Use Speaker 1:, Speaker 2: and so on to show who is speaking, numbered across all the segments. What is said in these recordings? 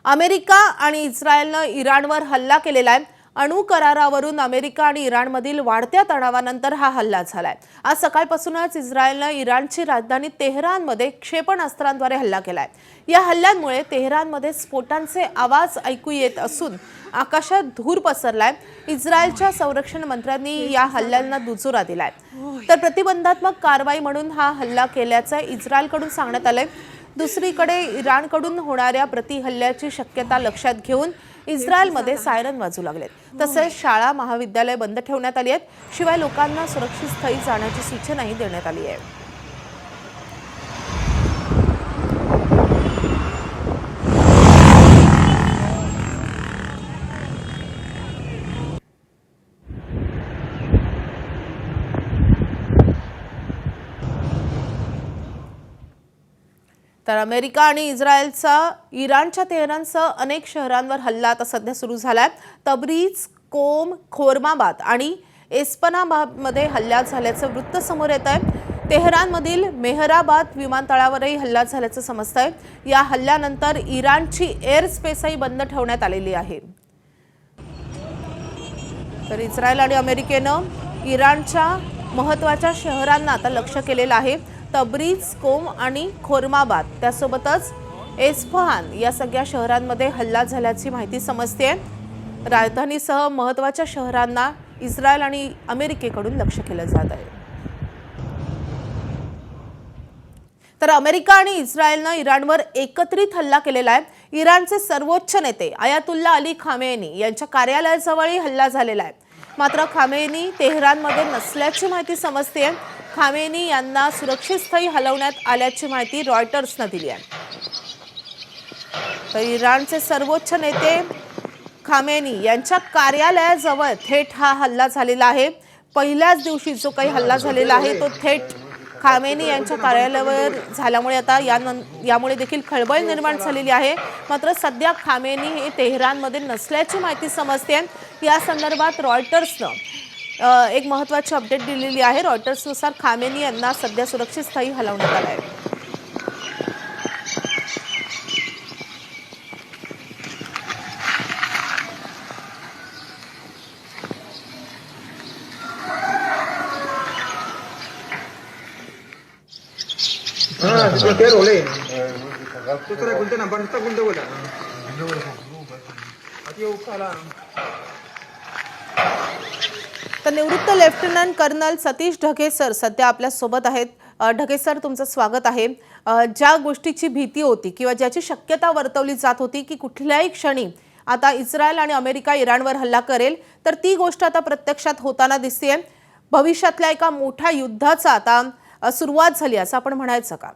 Speaker 1: America आणि इस्रायलनं इराणवर हल्ला केलेला आहे। अणु करारावरून अमेरिका आणि इराणमधील वाढत्या तणावानंतर हा हल्ला झालाय। आज सकाळपासूनच इस्रायलनं इराणची राजधानी तेहरानमध्ये क्षेपणास्त्रांद्वारे हल्ला केलाय। या हल्ल्यामुळे तेहरानमध्ये स्फोटांचे आवाज ऐकू येत असून आकाशात धूर पसरलाय। इस्रायलच्या संरक्षण मंत्र्यांनी या हल्ल्याला दुजोरा दिलाय। तर प्रतिबंधात्मक कारवाई म्हणून हा हल्ला केल्याचं इस्रायलकडून सांगण्यात आलंय। दुसरीकडे इराणकडून होणाऱ्या प्रतिहल्ल्याची शक्यता लक्षात घेऊन इस्रायलमध्ये सायरन वाजू लागलेत। तसेच शाळा महाविद्यालय बंद ठेवण्यात आली आहेत। शिवाय लोकांना सुरक्षित स्थळी जाण्याची सूचनाही देण्यात आली आहे। तर अमेरिका आणि इस्रायलचा इराणच्या तेहरानसह अनेक शहरांवर हल्ला आता सध्या सुरू झालाय। तबरीज, कोम, खोरमाबाद आणि एस्पनाबादमध्ये हल्ला झाल्याचं वृत्त समोर येत आहे। तेहरानमधील मेहराबाद विमानतळावरही हल्ला झाल्याचं समजतंय। या हल्ल्यानंतर इराणची एअर स्पेसही बंद ठेवण्यात आलेली आहे। तर इस्रायल आणि अमेरिकेनं इराणच्या महत्त्वाच्या शहरांना आता लक्ष्य केलेलं आहे। तबरीज, कोम आणि खोरमाबाद त्यासोबतच एस्फहान या सगळ्या शहरांमध्ये हल्ला झाल्याची माहिती समजते। राजधानीसह महत्त्वाच्या शहरांना इस्रायल आणि अमेरिकेकडून लक्ष्य केलं जात आहे। तर अमेरिका आणि इस्रायलनं इराणवर एकत्रित हल्ला केलेला आहे। इराणचे सर्वोच्च नेते आयातुल्ला अली खामेनी यांच्या कार्यालयाजवळही हल्ला झालेला आहे। मात्र खामेनी तेहरानमध्ये नसल्याची माहिती समजते। खामेनी यांना सुरक्षित स्थळी हलवण्यात आल्याची माहिती रॉयटर्सनं दिली आहे। तर इराणचे सर्वोच्च नेते खामेनी यांच्या कार्यालयाजवळ थेट हा हल्ला झालेला आहे। पहिल्याच दिवशी जो काही हल्ला झालेला आहे तो थेट खामेनी यांच्या कार्यालयावर झाल्यामुळे आता यामुळे देखील खळबळ निर्माण झालेली आहे। मात्र सध्या खामेनी हे तेहरानमध्ये नसल्याची माहिती समजते। या संदर्भात रॉयटर्सनं एक महत्त्वाची अपडेट दिलेली आहे। रॉयटर्सनुसार खामेनी यांना सध्या सुरक्षित स्थळी हलवण्यात आलं आहे। तर निवृत्त lieutenant colonel Satish Dhage sir सध्या आपल्या सोबत आहेत। ढगे सर, तुमचं स्वागत आहे। ज्या गोष्टीची भीती होती किंवा ज्याची शक्यता वर्तवली जात होती की कुठल्याही क्षणी आता इस्रायल आणि अमेरिका इराणवर हल्ला करेल, तर ती गोष्ट आता प्रत्यक्षात होताना दिसतेय। भविष्यातल्या एका मोठ्या युद्धाचा आता सुरुवात झाली असं आपण म्हणायचं का?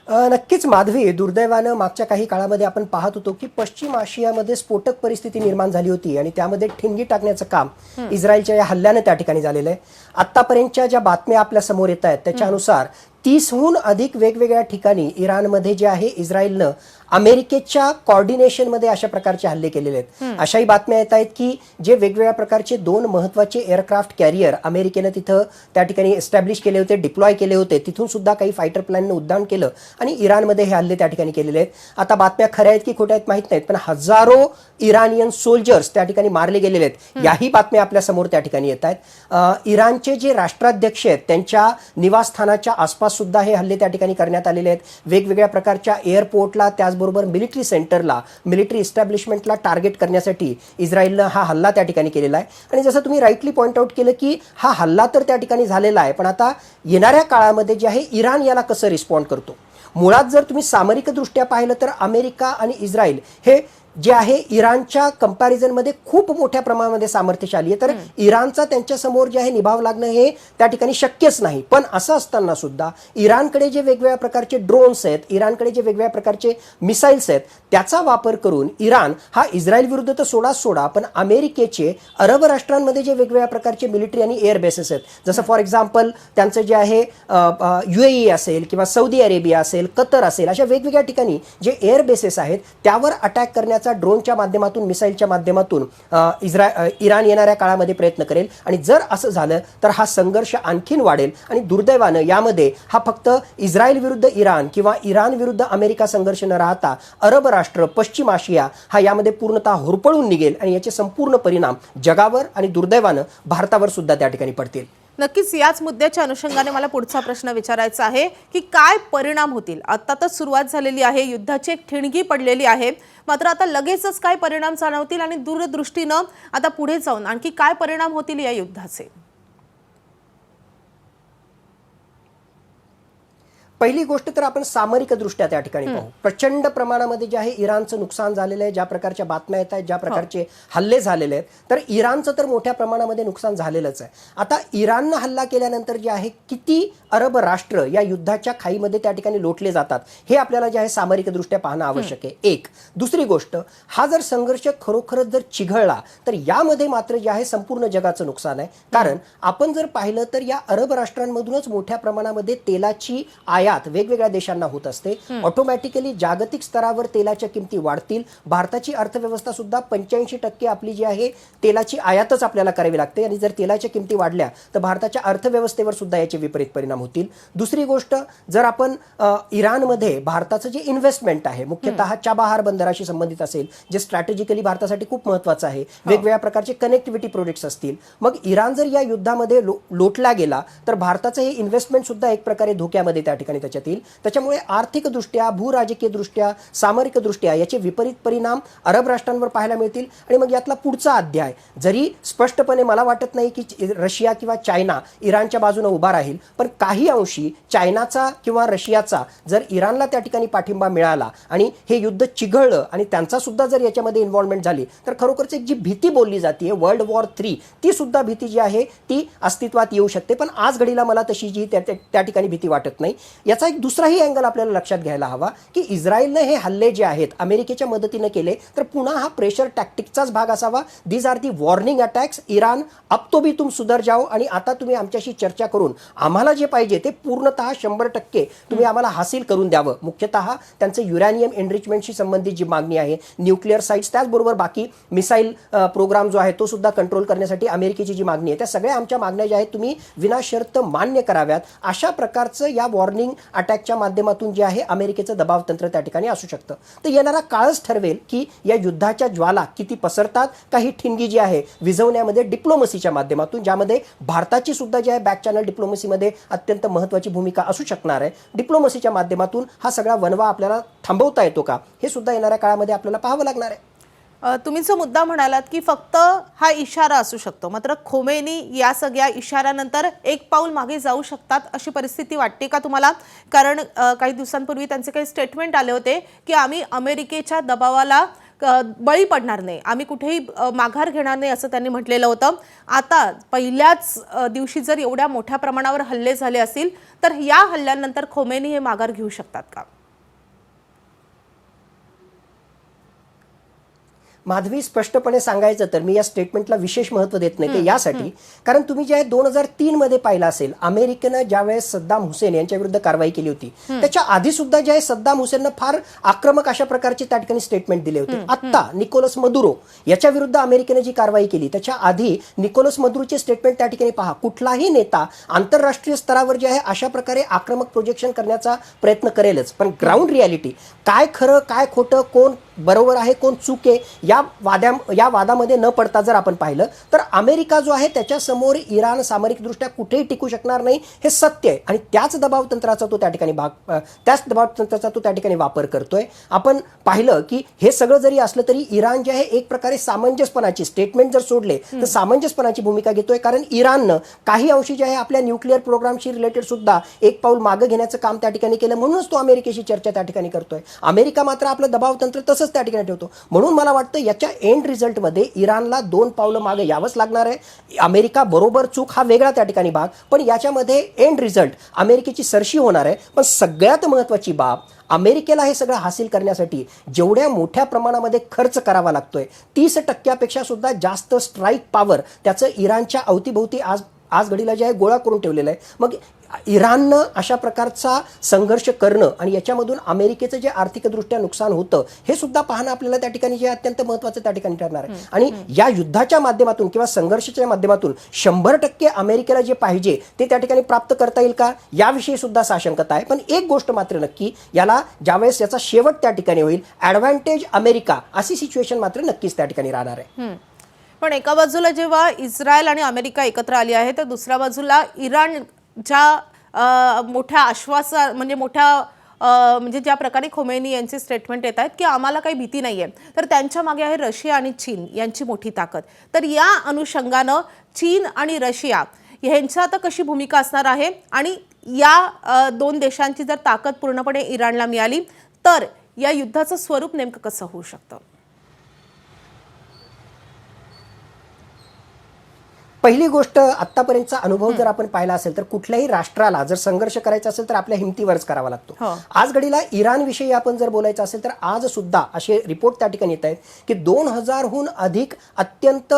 Speaker 2: नक्कीच माधवी, दुर्दैवानं मागच्या काही काळामध्ये आपण पाहत होतो की पश्चिम आशियामध्ये स्फोटक परिस्थिती निर्माण झाली होती आणि त्यामध्ये ठिणगी टाकण्याचं काम इस्रायलच्या या हल्ल्याने त्या ठिकाणी झालेलं आहे। आतापर्यंतच्या ज्या बातम्या आपल्या समोर येत आहेत त्याच्यानुसार 30हून अधिक वेगवेगळ्या ठिकाणी इराणमध्ये जे आहे इस्रायलनं अमेरिकेच्या कॉर्डिनेशनमध्ये अशा प्रकारचे हल्ले केलेले आहेत। अशाही बातम्या येत आहेत की जे वेगवेगळ्या प्रकारचे 2 महत्त्वाचे एअरक्राफ्ट कॅरियर अमेरिकेनं तिथं त्या ठिकाणी एस्टॅब्लिश केले होते, डिप्लॉय केले होते, तिथून सुद्धा काही फायटर प्लॅननं उड्डाण केलं आणि इराणमध्ये हे हल्ले त्या ठिकाणी केलेले आहेत। आता बातम्या खऱ्या आहेत की खोट्या आहेत माहीत नाहीत, पण हजारो इराणियन सोल्जर्स त्या ठिकाणी मारले गेलेले आहेत, याही बातम्या आपल्या समोर त्या ठिकाणी येत आहेत। इराणचे जे राष्ट्राध्यक्ष आहेत त्यांच्या निवासस्थानाच्या आसपास सुद्धा हे हल्ले त्या ठिकाणी करण्यात आलेले आहेत। वेगवेगळ्या प्रकारच्या एअरपोर्टला, त्याचबरोबर मिलिटरी सेंटरला, मिलिटरी इस्टॅब्लिशमेंटला टार्गेट करण्यासाठी इस्रायलनं हा हल्ला त्या ठिकाणी केलेला आहे। आणि जसं तुम्ही राईटली पॉइंट आउट केलं की हा हल्ला तर त्या ठिकाणी झालेला आहे, पण आता येणाऱ्या काळामध्ये जे आहे इराण याला कसं रिस्पॉन्ड करतो। मुळात जर तुम्ही सामरिकदृष्ट्या पाहिलं तर अमेरिका आणि इस्रायल हे जे आहे इराणच्या कंपॅरिझनमध्ये खूप मोठ्या प्रमाणामध्ये सामर्थ्यशाली आहे, तर इराणचा त्यांच्यासमोर जे आहे निभाव लागणं हे त्या ठिकाणी शक्यच नाही। पण असं असताना सुद्धा इराणकडे जे वेगवेगळ्या प्रकारचे ड्रोन्स आहेत, इराणकडे जे वेगवेगळ्या प्रकारचे मिसाईल्स आहेत, त्याचा वापर करून इराण हा इस्रायल विरुद्ध तर सोडा पण अमेरिकेचे अरब राष्ट्रांमध्ये जे वेगवेगळ्या प्रकारचे मिलिटरी आणि एअर बेसेस आहेत, जसं फॉर एक्झाम्पल त्यांचं जे आहे UAE असेल किंवा सौदी अरेबिया असेल, कतर असेल, अशा वेगवेगळ्या ठिकाणी जे एअर बेसेस आहेत त्यावर अटॅक करण्याचा प्रकारचा ड्रोनच्या माध्यमातून, मिसाईलच्या माध्यमातून इराण येणाऱ्या काळामध्ये प्रयत्न करेल. आणि जर असं झालं तर हा संघर्ष आणखीन वाढेल. आणि दुर्दैवानं यामध्ये हा फक्त इस्रायल विरुद्ध इराण किंवा इराण विरुद्ध अमेरिका संघर्ष न राहता अरब राष्ट्र, पश्चिम आशिया हा यामध्ये पूर्णतः होरपळून निघेल आणि याचे संपूर्ण परिणाम जगावर आणि दुर्दैवानं भारतावर सुद्धा त्या ठिकाणी पडतील.
Speaker 1: नक्कीच याच मुद्द्याच्या अनुषंगाने मला पुढचा प्रश्न विचारायचा आहे की काय परिणाम होतील. आता तर सुरुवात झालेली आहे, युद्धाची एक ठिणगी पडलेली आहे, मात्र आता लगेचच काय परिणाम जाणवतील आणि दूरदृष्टीनं आता पुढे जाऊन आणखी काय परिणाम होतील या युद्धाचे?
Speaker 2: पहिली गोष्ट तर आपण सामरिकदृष्ट्या त्या ठिकाणी पाहू. प्रचंड प्रमाणामध्ये जे आहे इराणचं नुकसान झालेलं आहे. ज्या प्रकारच्या बातम्या येत आहेत, ज्या प्रकारचे हल्ले झालेले आहेत, तर इराणचं तर मोठ्या प्रमाणामध्ये नुकसान झालेलंच आहे. आता इराणनं हल्ला केल्यानंतर जे आहे किती अरब राष्ट्र या युद्धाच्या खाईमध्ये त्या ठिकाणी लोटले जातात हे आपल्याला जे आहे सामरिकदृष्ट्या पाहणं आवश्यक आहे. एक. दुसरी गोष्ट, हा जर संघर्ष खरोखरच जर चिघळला तर यामध्ये मात्र जे आहे संपूर्ण जगाचं नुकसान आहे. कारण आपण जर पाहिलं तर या अरब राष्ट्रांमधूनच मोठ्या प्रमाणामध्ये तेलाची आयात वेगवेगळ्या देशांना होत असते. ऑटोमॅटिकली जागतिक स्तरावर तेलाच्या किमती वाढतील. भारताची अर्थव्यवस्था सुद्धा 85% आपली जी आहे तेलाची आयातच आपल्याला करावी लागते. आणि जर तेलाच्या किमती वाढल्या तर भारताच्या अर्थव्यवस्थेवर सुद्धा याचे विपरीत परिणाम होतील. दुसरी गोष्ट, जर आपण इराणमध्ये भारताचं जे इन्व्हेस्टमेंट आहे मुख्यतः चाबाहार बंदराशी संबंधित असेल, जे स्ट्रॅटेजिकली भारतासाठी खूप महत्त्वाचं आहे, वेगवेगळ्या प्रकारचे कनेक्टिव्हिटी प्रोजेक्ट्स असतील, मग इराण जर या युद्धामध्ये लोटला गेला तर भारताचं हे इन्व्हेस्टमेंट सुद्धा एक प्रकारे धोक्यामध्ये त्या ठिकाणी त्याच्यात येईल. त्याच्यामुळे आर्थिकदृष्ट्या, भूराजकीयदृष्ट्या, सामरिकदृष्ट्या याचे विपरीत परिणाम अरब राष्ट्रांवर पाहायला मिळतील. आणि मग यातला पुढचा अध्याय, जरी स्पष्टपणे मला वाटत नाही की रशिया किंवा चायना इराणच्या बाजूने उभा राहील, पण काही अंशी चायनाचा किंवा रशियाचा जर इराणला त्या ठिकाणी पाठिंबा मिळाला आणि हे युद्ध चिघळलं आणि त्यांचा सुद्धा जर याच्यामध्ये इन्व्हॉल्वमेंट झाली तर खरोखरच एक जी भीती बोलली जाते वर्ल्ड वॉर 3, ती सुद्धा भीती जी आहे ती अस्तित्वात येऊ शकते. पण आज घडीला मला तशी जी त्या ठिकाणी भीती वाटत नाही. याचा एक दुसराही अँगल आपल्याला लक्षात घ्यायला हवा की इस्रायलने हे हल्ले जे आहेत अमेरिकेच्या मदतीने केले तर पुन्हा हा प्रेशर टॅक्टिकचाच भाग असावा. These are the warning attacks. Iran अब तो भी तुम सुधर जाओ आणि आता तुम्ही आमच्याशी चर्चा करून आम्हाला जे पाहिजे ते पूर्णतः 100% तुम्ही आम्हाला हासिल करून द्यावं. मुख्यतः त्यांचं युरॅनियम एनरिचमेंटशी संबंधित जी मागणी आहे, न्यूक्लिअर साईट्स, त्याचबरोबर बाकी मिसाईल प्रोग्राम जो आहे तो सुद्धा कंट्रोल करण्यासाठी अमेरिकेची जी मागणी आहे, त्या सगळ्या आमच्या मागण्या ज्या आहेत तुम्ही विनाशर्त मान्य कराव्यात. अशा प्रकारचं या वॉर्निंग अटॅकच्या माध्यमातून जे आहे अमेरिकेचं दबाव तंत्र त्या ठिकाणी असू शकतं. तर येणारा काळच ठरवेल की या युद्धाच्या ज्वाला किती पसरतात. काही ठिणगी जी आहे विझवण्यामध्ये डिप्लोमसीच्या माध्यमातून, ज्यामध्ये भारताची सुद्धा जी आहे बॅक चॅनल डिप्लोमसीमध्ये अत्यंत महत्त्वाची भूमिका असू शकणार आहे, डिप्लोमसीच्या माध्यमातून हा सगळा वणवा आपल्याला थांबवता येतो का हे सुद्धा येणाऱ्या काळामध्ये आपल्याला पाहावं लागणार आहे.
Speaker 1: तुम्ही जो मुद्दा म्हणालात की फक्त हा इशारा असू शकतो, मात्र खोमेनी या सगळ्या इशाऱ्यानंतर एक पाऊल मागे जाऊ शकतात अशी परिस्थिती वाटते का तुम्हाला? कारण काही दिवसांपूर्वी त्यांचे काही स्टेटमेंट आले होते की आम्ही अमेरिकेच्या दबावाला बळी पडणार नाही, आम्ही कुठेही माघार घेणार नाही असं त्यांनी म्हटलेलं होतं. आता पहिल्याच दिवशी जर एवढ्या मोठ्या प्रमाणावर हल्ले झाले असतील तर या हल्ल्यानंतर खोमेनी हे माघार घेऊ शकतात का?
Speaker 2: माधवी, स्पष्टपणे सांगायचं तर मी या स्टेटमेंटला विशेष महत्त्व देत नाही. ते यासाठी कारण तुम्ही जे आहे 2003 मध्ये पाहिलं असेल, अमेरिकेनं ज्यावेळेस सद्दाम हुसेन यांच्या विरुद्ध कारवाई केली होती त्याच्या आधी सुद्धा जे आहे सद्दाम हुसेननं फार आक्रमक अशा प्रकारचे त्या ठिकाणी स्टेटमेंट दिले होते. आता निकोलस मदुरो याच्या विरुद्ध अमेरिकेने जी कारवाई केली त्याच्या आधी निकोलस मदुरोचे स्टेटमेंट त्या ठिकाणी पहा. कुठलाही नेता आंतरराष्ट्रीय स्तरावर जे आहे अशा प्रकारे आक्रमक प्रोजेक्शन करण्याचा प्रयत्न करेलच, पण ग्राउंड रियालिटी काय खरं काय खोटं, कोण बरोबर आहे कोण चूक आहे या वादामध्ये न पडता जर आपण पाहिलं तर अमेरिका जो आहे त्याच्या समोर इराण सामरिकदृष्ट्या कुठेही टिकू शकणार नाही हे सत्य आहे. आणि त्याच दबाव तंत्राचा तो त्या ठिकाणी वापर करतोय. आपण पाहिलं की हे सगळं जरी असलं तरी इराण जे आहे एक प्रकारे सामंजस्यपणाची स्टेटमेंट जर सोडले तर सामंजस्यपणाची भूमिका घेतोय. कारण इराणनं काही अंशी जे आहे आपल्या न्यूक्लिअर प्रोग्रामशी रिलेटेड सुद्धा एक पाऊल मागे घेण्याचं काम त्या ठिकाणी केलं, म्हणूनच तो अमेरिकेशी चर्चा त्या ठिकाणी करतोय. अमेरिका मात्र आपलं दबाव तंत्र तसंच त्या ठिकाणी ठेवतो. म्हणून मला वाटतं याच्या एंड रिझल्टमध्ये इराणला 2 पावलं मागे यावंच लागणार आहे. अमेरिका बरोबर चूक हा वेगळा त्या ठिकाणी भाग, पण याच्यामध्ये एंड रिझल्ट अमेरिकेची सरशी होणार आहे. पण सगळ्यात महत्त्वाची बाब, अमेरिकेला हे सगळं हासिल करण्यासाठी जेवढ्या मोठ्या प्रमाणामध्ये खर्च करावा लागतोय 30% सुद्धा जास्त स्ट्राईक पॉवर त्याचं इराणच्या अवतीभोवती आज घडीला जे आहे गोळा करून ठेवलेलं आहे. मग इराणनं अशा प्रकारचा संघर्ष करणं आणि याच्यामधून अमेरिकेचं जे आर्थिकदृष्ट्या नुकसान होतं हे सुद्धा पाहणं आपल्याला त्या ठिकाणी जे अत्यंत महत्त्वाचं त्या ठिकाणी ठरणार आहे. आणि या युद्धाच्या माध्यमातून किंवा संघर्षाच्या माध्यमातून 100% अमेरिकेला जे पाहिजे ते त्या ठिकाणी प्राप्त करता येईल का, याविषयी सुद्धा साशंकता आहे. पण एक गोष्ट मात्र नक्की, याला ज्यावेळेस याचा शेवट त्या ठिकाणी होईल, ॲडव्हान्टेज अमेरिका अशी सिच्युएशन मात्र नक्कीच त्या ठिकाणी राहणार आहे.
Speaker 1: पण एका बाजूला जेव्हा इस्रायल आणि अमेरिका एकत्र आली आहे तर दुसऱ्या बाजूला इराणच्या मोठ्या आश्वासा म्हणजे म्हणजे ज्या प्रकारे खोमेनी यांचे स्टेटमेंट येत आहेत की आम्हाला काही भीती नाही आहे, तर त्यांच्या मागे आहे रशिया आणि चीन यांची मोठी ताकद. तर या अनुषंगानं चीन आणि रशिया ह्यांची आता कशी भूमिका असणार आहे आणि या दोन देशांची जर ताकद पूर्णपणे इराणला मिळाली तर या युद्धाचं स्वरूप नेमकं कसं होऊ शकतं?
Speaker 2: पहिली गोष्ट, आतापर्यंतचा अनुभव जर आपण पाहिला असेल तर कुठल्याही राष्ट्राला जर संघर्ष करायचा असेल तर आपल्या हिमतीवरच करावा लागतो. आज घडीला इराण विषयी आपण जर बोलायचं असेल तर आज सुद्धा असे रिपोर्ट त्या ठिकाणी येत आहेत की 2000हून अधिक अत्यंत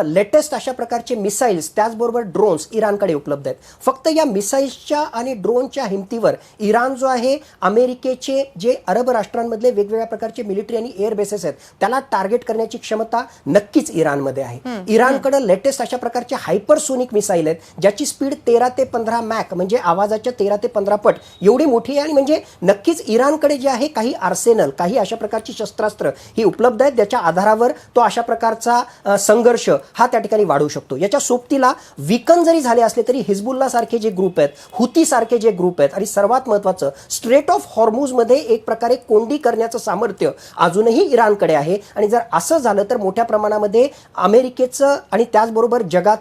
Speaker 2: लेटेस्ट अशा प्रकारचे मिसाईल्स त्याचबरोबर ड्रोन्स इराणकडे उपलब्ध आहेत. फक्त या मिसाईल्सच्या आणि ड्रोनच्या हिमतीवर इराण जो आहे अमेरिकेचे जे अरब राष्ट्रांमधले वेगवेगळ्या प्रकारचे मिलिटरी आणि एअर बेसेस आहेत त्याला टार्गेट करण्याची क्षमता नक्कीच इराणमध्ये आहे. इराणकडे लेटेस्ट अशा प्रकारचे हायपरसोनिक मिसाईल आहेत ज्याची स्पीड 13 ते 15 मॅक म्हणजे आवाजाच्या 13 ते 15 पट एवढी मोठी आहे. आणि म्हणजे नक्कीच इराणकडे जे आहे काही आर्सेनल, काही अशा प्रकारची शस्त्रास्त्र ही उपलब्ध आहेत ज्याच्या आधारावर तो अशा प्रकारचा संघर्ष हा त्या ठिकाणी वाढू शकतो. याच्या सोबतीला विकन जरी झाले असले तरी हिजबुल्ला सारखे जे ग्रुप आहेत, हुती सारखे जे ग्रुप आहेत आणि सर्वात महत्त्वाचं स्ट्रेट ऑफ हॉर्मुझ मध्ये एक प्रकारे कोंडी करण्याचं सामर्थ्य अजूनही इराणकडे आहे. आणि जर असं झालं तर मोठ्या प्रमाणामध्ये अमेरिकेचं आणि त्याचबरोबर जगाचं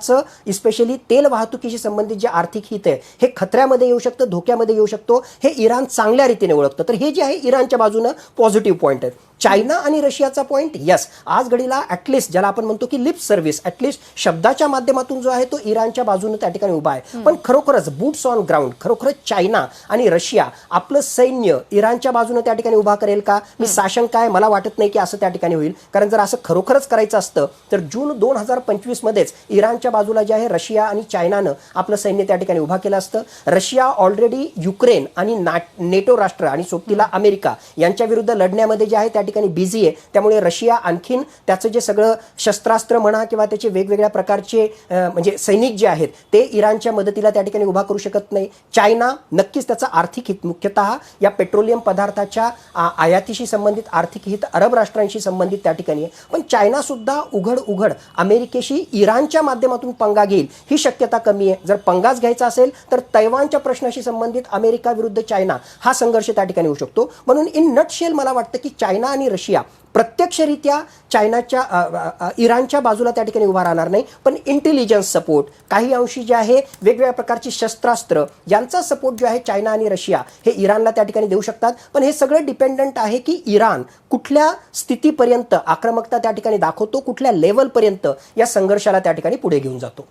Speaker 2: स्पेशली तेल वाहतुकीशी संबंधित जे आर्थिक हित आहे हे खतऱ्यामध्ये येऊ शकतं, धोक्यामध्ये येऊ शकतो. हे इराण चांगल्या रीतीने ओळखतं. तर हे जे आहे इराणच्या बाजूनं पॉझिटिव्ह पॉईंट आहेत. चायना आणि रशियाचा पॉईंट, यस, आज घडीला ॲटलिस्ट ज्याला आपण म्हणतो की लिप सर्व्हिस, ॲटलिस्ट शब्दाच्या माध्यमातून जो आहे तो इराणच्या बाजूने त्या ठिकाणी उभा आहे. पण खरोखरच बूट्स ऑन ग्राउंड खरोखरच चायना आणि रशिया आपलं सैन्य इराणच्या बाजूने त्या ठिकाणी उभा करेल का? मी साशंक आहे, मला वाटत नाही की असं त्या ठिकाणी होईल. कारण जर असं खरोखरच करायचं असतं तर जून 2025 मध्येच इराणच्या बाजूला जे आहे रशिया आणि चायनानं आपलं सैन्य त्या ठिकाणी उभा केलं असतं. रशिया ऑलरेडी युक्रेन आणि नेटो राष्ट्र आणि सोबतीला अमेरिका यांच्या विरुद्ध लढण्यामध्ये जे आहे त्या ठिकाणी बिझी आहे. त्यामुळे रशिया आणखीन त्याचं जे सगळं शस्त्रास्त्र म्हणा किंवा त्याचे वेगवेगळ्या प्रकारचे म्हणजे सैनिक जे आहेत ते इराणच्या मदतीला त्या ठिकाणी उभा करू शकत नाही. चायना नक्कीच त्याचं आर्थिक हित, मुख्यतः या पेट्रोलियम पदार्थाच्या आयातीशी संबंधित आर्थिक हित अरब राष्ट्रांशी संबंधित त्या ठिकाणी आहे. पण चायना सुद्धा उघड अमेरिकेशी इराणच्या माध्यमातून पंगा घेईल ही शक्यता कमी आहे. जर पंगाच घ्यायचा असेल तर तैवानच्या प्रश्नाशी संबंधित अमेरिका विरुद्ध चायना हा संघर्ष त्या ठिकाणी होऊ शकतो. म्हणून इन नटशेल मला वाटतं की चायना आणि रशिया प्रत्यक्षरित्या चायनाच्या इराणच्या बाजूला त्या ठिकाणी उभा राहणार नाही, पण इंटेलिजन्स सपोर्ट, काही अंशी जे आहे वेगवेगळ्या प्रकारची शस्त्रास्त्र यांचा सपोर्ट जो आहे चायना आणि रशिया हे इराणला त्या ठिकाणी देऊ शकतात. पण हे सगळं डिपेंडंट आहे की इराण कुठल्या स्थितीपर्यंत आक्रमकता त्या ठिकाणी दाखवतो, कुठल्या लेवलपर्यंत या संघर्षाला त्या ठिकाणी पुढे घेऊन जातो.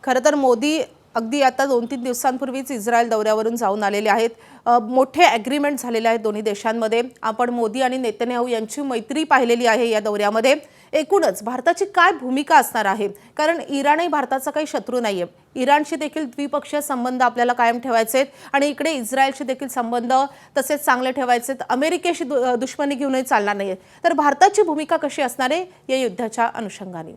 Speaker 1: खरं तर मोदी अगदी आता 2-3 दिवसांपूर्वीच इस्रायल दौऱ्यावरून जाऊन आलेले आहेत. मोठे ॲग्रीमेंट झालेले आहेत दोन्ही देशांमध्ये. आपण मोदी आणि नेतन्याहू यांची मैत्री पाहिलेली आहे या दौऱ्यामध्ये. एकूणच भारताची काय भूमिका असणार आहे? कारण इराणही भारताचा काही शत्रू नाही आहे. इराणशी देखील द्विपक्षीय संबंध आपल्याला कायम ठेवायचे आहेत आणि इकडे इस्रायलशी देखील संबंध तसेच चांगले ठेवायचे आहेत. अमेरिकेशी दुश्मनी घेऊनही चालणार नाही. तर भारताची भूमिका कशी असणार आहे या युद्धाच्या अनुषंगाने?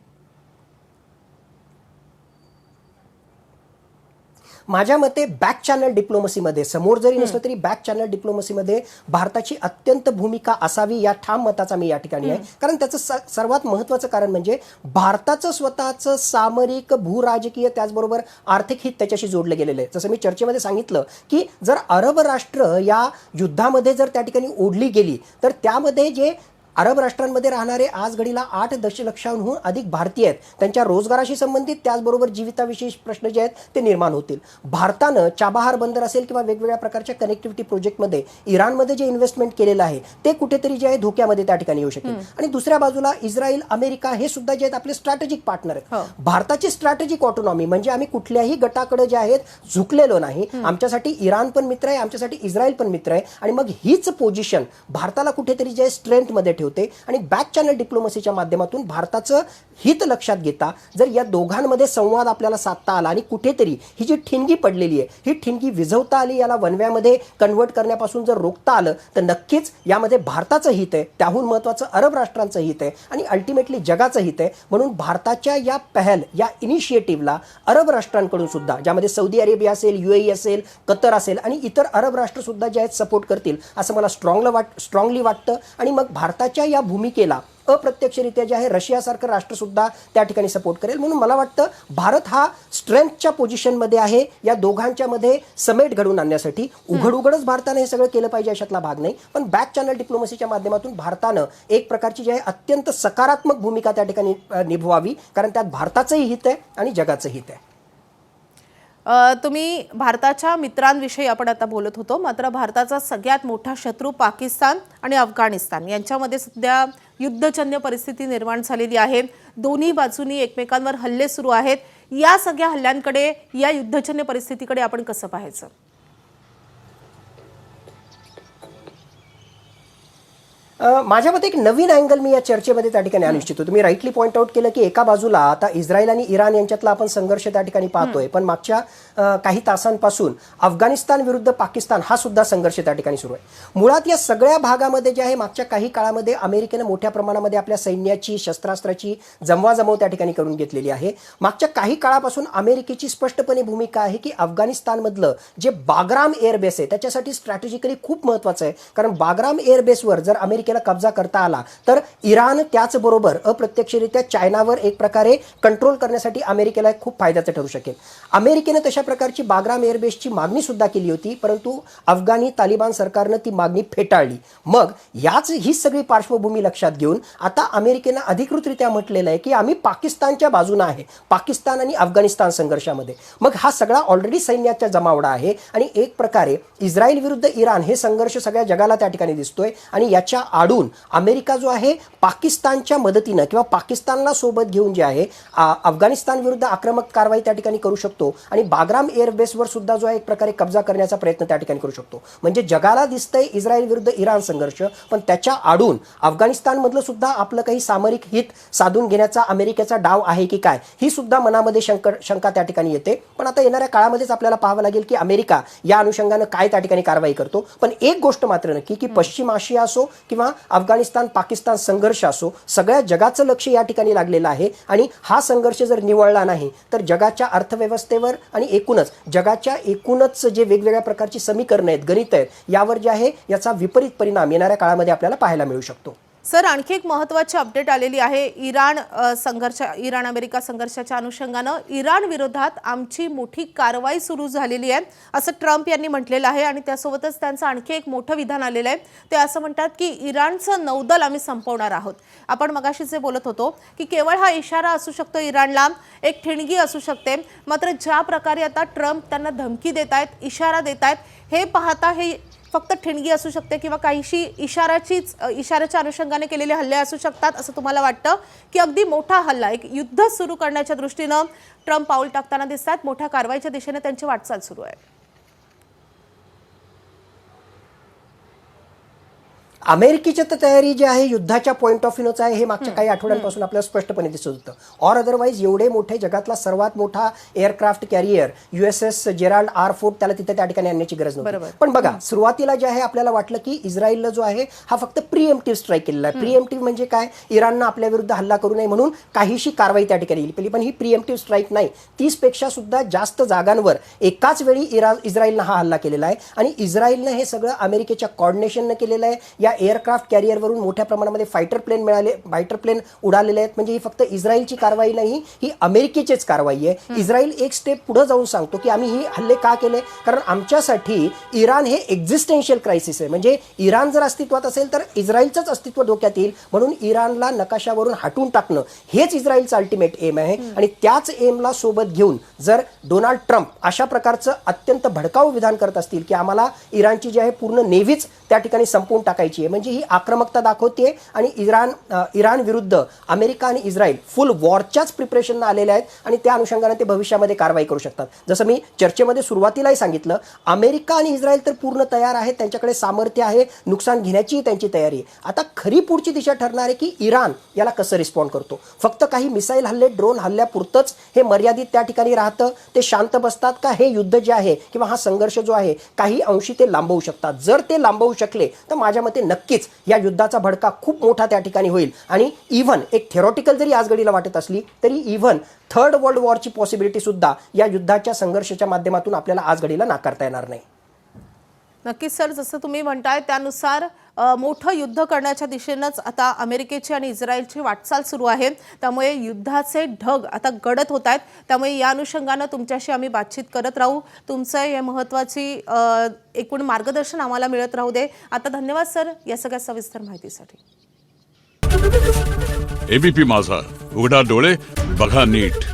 Speaker 2: माझ्या मते बॅक चॅनल डिप्लोमसीमध्ये, समोर जरी नसलं तरी बॅक चॅनल डिप्लोमसीमध्ये भारताची अत्यंत भूमिका असावी या ठाम मताचा मी या ठिकाणी आहे. कारण त्याचं सर्वात महत्त्वाचं कारण म्हणजे भारताचं स्वतःचं सामरिक, भूराजकीय त्याचबरोबर आर्थिक हित त्याच्याशी जोडलं गेलेलं आहे. जसं मी चर्चेमध्ये सांगितलं की जर अरब राष्ट्र या युद्धामध्ये जर त्या ठिकाणी ओढली गेली तर त्यामध्ये जे अरब राष्ट्रांमध्ये राहणारे आज घडीला 8 दशलक्षांहून अधिक भारतीय आहेत, त्यांच्या रोजगाराशी संबंधित त्याचबरोबर जीविताविषयी प्रश्न जे आहेत ते निर्माण होतील. भारतानं चाबाहार बंदर असेल किंवा वेगवेगळ्या प्रकारच्या कनेक्टिव्हिटी प्रोजेक्टमध्ये इराणमध्ये जे इन्व्हेस्टमेंट केलेलं आहे ते कुठेतरी जे आहे धोक्यामध्ये त्या ठिकाणी येऊ शकेल. आणि दुसऱ्या बाजूला इस्रायल, अमेरिका हे सुद्धा जे आहेत आपले स्ट्रॅटेजिक पार्टनर आहेत. भारताची स्ट्रॅटेजिक ऑटोनॉमी म्हणजे आम्ही कुठल्याही गटाकडे जे आहेत झुकलेलो नाही. आमच्यासाठी इराण पण मित्र आहे, आमच्यासाठी इस्रायल पण मित्र आहे. आणि मग हीच पोझिशन भारताला कुठेतरी जे स्ट्रेंथमध्ये ठेवते आणि बॅक चॅनल डिप्लोमसीच्या माध्यमातून भारताचं हित लक्षात घेता जर या दोघांमध्ये संवाद आपल्याला साधता आला आणि कुठेतरी ही जी ठिणगी पडलेली आहे ही ठिणगी विझवता आली, याला वनव्यामध्ये कन्व्हर्ट करण्यापासून जर रोखता आलं तर नक्कीच यामध्ये भारताचं हित आहे, त्याहून महत्त्वाचं अरब राष्ट्रांचं हित आहे आणि अल्टिमेटली जगाचं हित आहे. म्हणून भारताच्या या पहल या इनिशिएटिव्हला अरब राष्ट्रांकडून सुद्धा, ज्यामध्ये सौदी अरेबिया असेल, UAE असेल, कतर असेल आणि इतर अरब राष्ट्र सुद्धा जे आहेत सपोर्ट करतील असं मला स्ट्रॉंगली वाटतं. आणि मग भारताच्या या भूमिकेला अप्रत्यक्षरित्या जे आहे रशियासारखं राष्ट्र सुद्धा त्या ठिकाणी सपोर्ट करेल. म्हणून मला वाटतं भारत हा स्ट्रेंथच्या पोझिशनमध्ये आहे या दोघांच्या मध्ये समेट घडवून आणण्यासाठी. उघडच भारताने हे सगळं केलं पाहिजे अशातला भाग नाही, पण बॅक चॅनल डिप्लोमसीच्या माध्यमातून भारतानं एक प्रकारची जी आहे अत्यंत सकारात्मक भूमिका त्या ठिकाणी निभवावी, कारण त्यात भारताचंही हित आहे आणि जगाचं हित आहे.
Speaker 1: तुम्ही भारताच्या मित्रांविषयी आपण आता बोलत होतो, मात्र भारताचा सगळ्यात मोठा शत्रू पाकिस्तान आणि अफगाणिस्तान यांच्यामध्ये सध्या युद्धजन्य परिस्थिती निर्माण झालेली आहे. दोन्ही बाजूनी एकमेकांवर हल्ले सुरू आहेत. या सगळ्या हल्ल्यांकडे, या युद्धजन्य परिस्थितीकडे आपण कसं पाहायचं?
Speaker 2: माझ्या मते एक नवीन अँगल मी या चर्चेमध्ये त्या ठिकाणी आणू इच्छितो. तुम्ही राईटली पॉईंट आउट केलं की एका बाजूला आता इस्रायल आणि इराण यांच्यातला आपण संघर्ष त्या ठिकाणी पाहतोय, पण मागच्या काही तासांपासून अफगाणिस्तान विरुद्ध पाकिस्तान हा सुद्धा संघर्ष त्या ठिकाणी सुरू आहे. मुळात या सगळ्या भागामध्ये जे आहे मागच्या काही काळामध्ये अमेरिकेनं मोठ्या प्रमाणामध्ये आपल्या सैन्याची, शस्त्रास्त्राची जमवाजमव त्या ठिकाणी करून घेतलेली आहे. मागच्या काही काळापासून अमेरिकेची स्पष्टपणे भूमिका आहे की अफगाणिस्तानमधलं जे बाग्राम एअरबेस आहे त्याच्यासाठी स्ट्रॅटेजिकली खूप महत्त्वाचं आहे, कारण बाग्राम एअरबेसवर जर अमेरिकेला कब्जा करता आला तर इराण त्याचबरोबर अप्रत्यक्षरित्या चायनावर एक प्रकारे कंट्रोल करण्यासाठी अमेरिकेला खूप फायद्याचं ठरू शकेल. अमेरिकेने तशा प्रकारची बाग्राम एअरबेसची मागणी सुद्धा केली होती, परंतु अफगाणी तालिबान सरकारनं ती मागणी फेटाळली. मग ही सगळी पार्श्वभूमी लक्षात घेऊन आता अमेरिकेनं अधिकृतरित्या म्हटलेलं आहे की आम्ही पाकिस्तानच्या बाजूने आहे, पाकिस्तान आणि अफगाणिस्तान संघर्षामध्ये. मग हा सगळा ऑलरेडी सैन्याचा जमावडा आहे आणि एक प्रकारे इस्रायल विरुद्ध इराण हे संघर्ष सगळ्या जगाला त्या ठिकाणी दिसतोय आणि याच्या आडून अमेरिका जो आहे पाकिस्तानच्या मदतीनं किंवा पाकिस्तानला सोबत घेऊन जे आहे अफगाणिस्तान विरुद्ध आक्रमक कारवाई त्या ठिकाणी करू शकतो आणि बाग्राम एअरबेसवर सुद्धा जो आहे एक प्रकारे कब्जा करण्याचा प्रयत्न त्या ठिकाणी करू शकतो. म्हणजे जगाला दिसतंय इस्रायल विरुद्ध इराण संघर्ष, पण त्याच्या आडून अफगाणिस्तानमधलं सुद्धा आपलं काही सामरिक हित साधून घेण्याचा अमेरिकेचा डाव आहे की काय, ही सुद्धा मनामध्ये शंका त्या ठिकाणी येते. पण आता येणाऱ्या काळामध्येच आपल्याला पाहावं लागेल की अमेरिका या अनुषंगानं काय त्या ठिकाणी कारवाई करतो. पण एक गोष्ट मात्र नक्की की पश्चिम आशिया असो किंवा अफगाणिस्तान पाकिस्तान संघर्ष असो, सगळ्या जगाचं लक्ष या ठिकाणी लागलेलं आहे आणि हा संघर्ष जर निवळला नाही तर जगाच्या अर्थव्यवस्थेवर आणि एकूणच जे वेगवेगळ्या प्रकारची समीकरणं आहेत, गणित आहेत, यावर जे आहे याचा विपरीत परिणाम येणाऱ्या काळामध्ये आपल्याला पाहायला मिळू शकतो.
Speaker 1: सर, आणखी एक महत्त्वाची अपडेट आलेली आहे. इराण अमेरिका संघर्षाच्या अनुषंगानं इराण विरोधात आमची मोठी कारवाई सुरू झालेली आहे असं ट्रम्प यांनी म्हटलेलं आहे आणि त्यासोबतच त्यांचं आणखी एक मोठं विधान आलेलं आहे. ते असं म्हणतात की इराणचं नौदल आम्ही संपवणार आहोत. आपण मगाशी जे बोलत होतो की केवळ हा इशारा असू शकतो इराणला, एक ठिणगी असू शकते, मात्र ज्या प्रकारे आता ट्रम्प त्यांना धमकी देत आहेत, इशारा देत आहेत, हे पाहता हे फक्त ठिणगी असू शकते किंवा काहीशी इशाऱ्याच्या अनुषंगाने केलेले हल्ले असू शकतात असं तुम्हाला वाटतं, की अगदी मोठा हल्ला, एक युद्ध सुरू करण्याच्या दृष्टीनं ट्रम्प पाऊल टाकताना दिसतात, मोठ्या कारवाईच्या दिशेने त्यांची वाटचाल सुरू आहे?
Speaker 2: अमेरिकेची तयारी जी आहे युद्धाच्या पॉईंट ऑफ व्ह्यूच आहे हे मागच्या काही आठवड्यांपासून आपल्याला स्पष्टपणे दिसत होतं. ऑर अदरवाईज एवढे मोठे जगातला सर्वात मोठा aircraft carrier USS Gerald R. Ford त्याला तिथे त्या ठिकाणी आणण्याची गरज नव्हती. पण बघा, सुरुवातीला जे आहे आपल्याला वाटलं की इस्रायलला जो आहे हा फक्त प्रिएम्प्टिव्ह स्ट्राईक केलेला आहे. प्रिएम्प्टिव्ह म्हणजे काय, इराणनं आपल्या विरुद्ध हल्ला करू नये म्हणून काहीशी कारवाई त्या ठिकाणी येईल. पण ही प्रिएम्प्टिव्ह स्ट्राईक नाही, 30 पेक्षा सुद्धा जास्त जागांवर एकाच वेळी इस्रायलनं हा हल्ला केलेला आहे आणि इस्रायलनं हे सगळं अमेरिकेच्या कॉर्डिनेशननं केलेलं आहे. या एअरक्राफ्ट कॅरियरवरून मोठ्या प्रमाणामध्ये फायटर प्लेन उडालेले आहेत. म्हणजे ही फक्त इस्रायलची कारवाई नाही, ही अमेरिकेचीच कारवाई आहे. इस्रायल एक स्टेप पुढे जाऊन सांगतो की आम्ही ही हल्ले का केले, कारण आमच्यासाठी इराण हे एक्झिस्टेन्शियल क्रायसिस आहे. म्हणजे इराण जर अस्तित्वात असेल तर इस्रायलचंच अस्तित्व धोक्यात येईल, म्हणून इराणला नकाशावरून हटवून टाकणं हेच इस्रायलचं अल्टिमेट एम आहे. आणि त्याच एमला सोबत घेऊन जर डोनाल्ड ट्रम्प अशा प्रकारचं अत्यंत भडकाऊ विधान करत असतील की आम्हाला इराणची जी आहे पूर्ण नेव्हीच त्या ठिकाणी संपवून टाकायची आहे, नाहीये, म्हणजे ही आक्रमकता दाखवते आणि इराण विरुद्ध अमेरिका आणि इस्रायल फुल वॉरच्याच प्रिपरेशनला आलेले आहेत आणि त्या अनुषंगाने ते भविष्यामध्ये कारवाई करू शकतात. जसं मी चर्चेमध्ये सुरुवातीलाही सांगितलं, अमेरिका आणि इस्रायल तर पूर्ण तयार आहेत, त्यांच्याकडे सामर्थ्य आहे, नुकसान घेण्याची त्यांची तयारी आहे. आता खरी पुढची दिशा ठरणार आहे की इराण याला कसं रिस्पॉन्ड करतो. फक्त काही मिसाईल हल्ले, ड्रोन हल्ल्यापुरतंच हे मर्यादित त्या ठिकाणी राहतं, ते शांत बसतात का, हे युद्ध जे आहे किंवा हा संघर्ष जो आहे काही अंशी ते लांबवू शकतात. जर ते लांबवू शकले तर माझ्या मते नक्कीच या युद्धाचा भडका खूप मोठा त्या ठिकाणी होईल आणि इव्हन एक थेरॉटिकल जरी आज घडीला वाटत असली तरी इव्हन थर्ड वर्ल्ड वॉरची पॉसिबिलिटी सुद्धा या युद्धाच्या संघर्षाच्या माध्यमातून आपल्याला आज घडीला नाकारता येणार नाही.
Speaker 1: नक्कीच सर, जसं तुम्ही म्हणताय त्यानुसार मोठं युद्ध करण्याच्या दिशेनंच आता अमेरिकेची आणि इस्रायलची वाटचाल सुरू आहे. त्यामुळे युद्धाचे ढग आता गडद होत आहेत. त्यामुळे या अनुषंगानं तुमच्याशी आम्ही बातचीत करत राहू. तुमचं हे महत्त्वाची एकूण मार्गदर्शन आम्हाला मिळत राहू दे. आता धन्यवाद सर या सगळ्या सविस्तर माहितीसाठी.
Speaker 3: एबीपी माझा, उघडा डोळे बघा नीट.